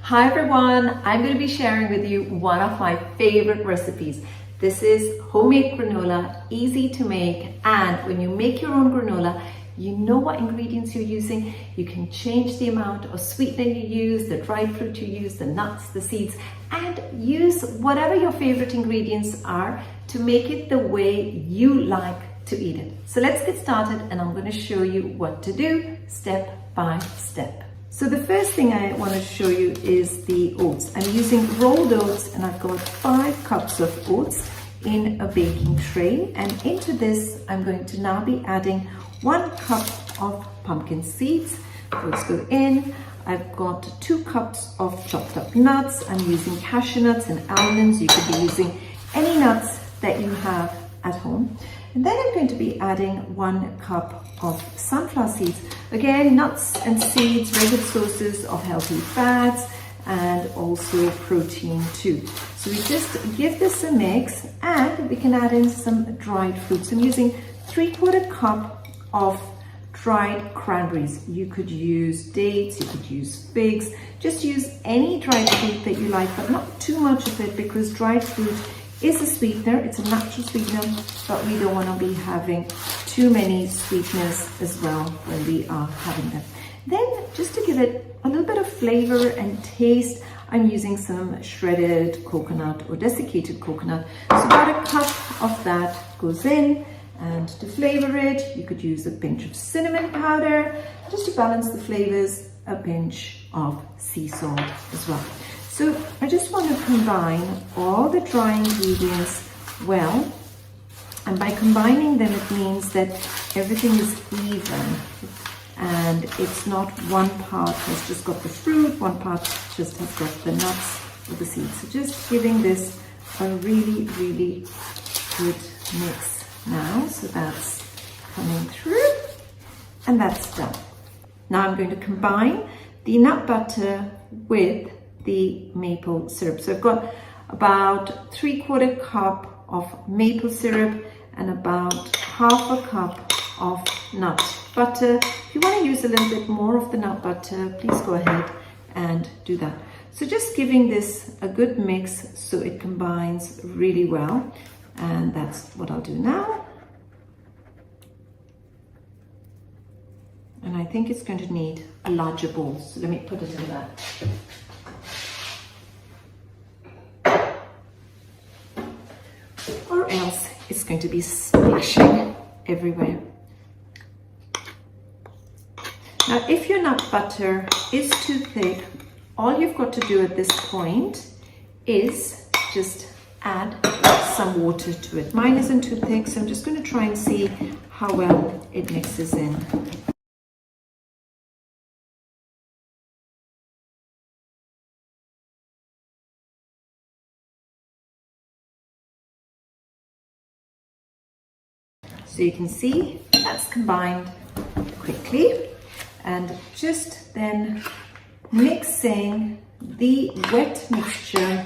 Hi everyone, I'm going to be sharing with you one of my favorite recipes. This is homemade granola, easy to make, and when you make your own granola, you know what ingredients you're using. You can change the amount of sweetener you use, the dried fruit you use, the nuts, the seeds, and use whatever your favorite ingredients are to make it the way you like to eat it. So let's get started, and I'm going to show you what to do step by step. So the first thing I want to show you is the oats. I'm using rolled oats, and I've got 5 cups of oats in a baking tray, and into this I'm going to now be adding 1 cup of pumpkin seeds. Those go in. I've got 2 cups of chopped up nuts. I'm using cashew nuts and almonds. You could be using any nuts that you have at home. And then I'm going to be adding 1 cup of sunflower seeds. Again, nuts and seeds, very good sources of healthy fats and also protein too. So we just give this a mix, and we can add in some dried fruits. I'm using 3/4 cup of dried cranberries. You could use dates, you could use figs, just use any dried fruit that you like, but not too much of it, because dried fruit is a sweetener, it's a natural sweetener, but we don't want to be having too many sweeteners as well when we are having them. Then, just to give it a little bit of flavor and taste, I'm using some shredded coconut or desiccated coconut. So about 1 cup of that goes in, and to flavor it, you could use a pinch of cinnamon powder, just to balance the flavors, a pinch of sea salt as well. So I just want to combine all the dry ingredients well, and by combining them it means that everything is even and it's not one part has just got the fruit, one part just has got the nuts or the seeds. So just giving this a really good mix now. So that's coming through, and that's done. Now I'm going to combine the nut butter with the maple syrup. So I've got about 3/4 cup of maple syrup and about 1/2 cup of nut butter. If you want to use a little bit more of the nut butter, please go ahead and do that. So just giving this a good mix so it combines really well, and that's what I'll do now. And I think it's going to need a larger bowl, so let me put it in that. Or else it's going to be splashing everywhere. Now, if your nut butter is too thick, all you've got to do at this point is just add some water to it. Mine isn't too thick, so I'm just going to try and see how well it mixes in. So you can see that's combined quickly, and just then mixing the wet mixture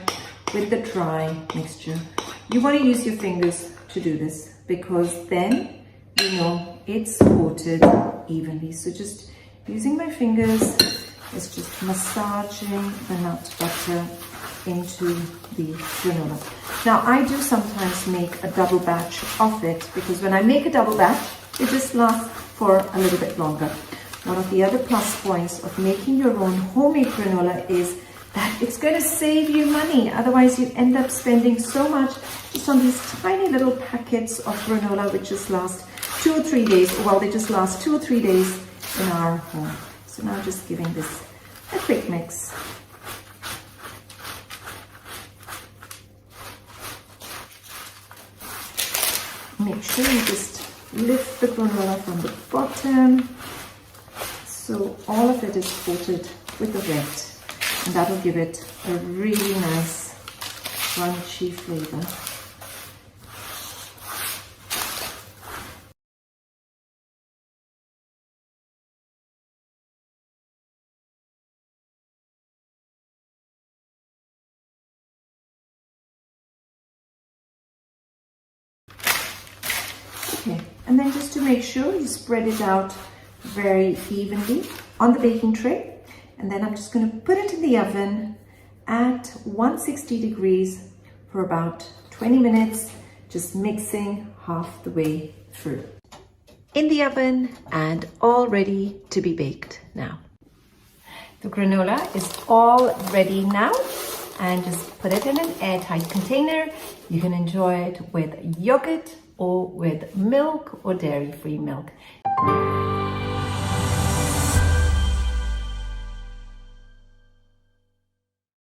with the dry mixture. You want to use your fingers to do this, because then you know it's coated evenly. So just using my fingers is just massaging the nut butter into the granola. Now I do sometimes make a double batch of it, because when I make a double batch, it just lasts for a little bit longer. One of the other plus points of making your own homemade granola is that it's going to save you money. Otherwise you end up spending so much just on these tiny little packets of granola, which just last 2 or 3 days. Well, they just last 2 or 3 days in our home. So now just giving this a quick mix. Make sure you just lift the granola from the bottom, so all of it is coated with the wet, and that will give it a really nice crunchy flavor. Okay, and then just to make sure you spread it out very evenly on the baking tray, and then I'm just going to put it in the oven at 160 degrees for about 20 minutes, just mixing half the way through. In the oven and all ready to be baked now. The granola is all ready now, and just put it in an airtight container. You can enjoy it with yogurt or with milk or dairy-free milk.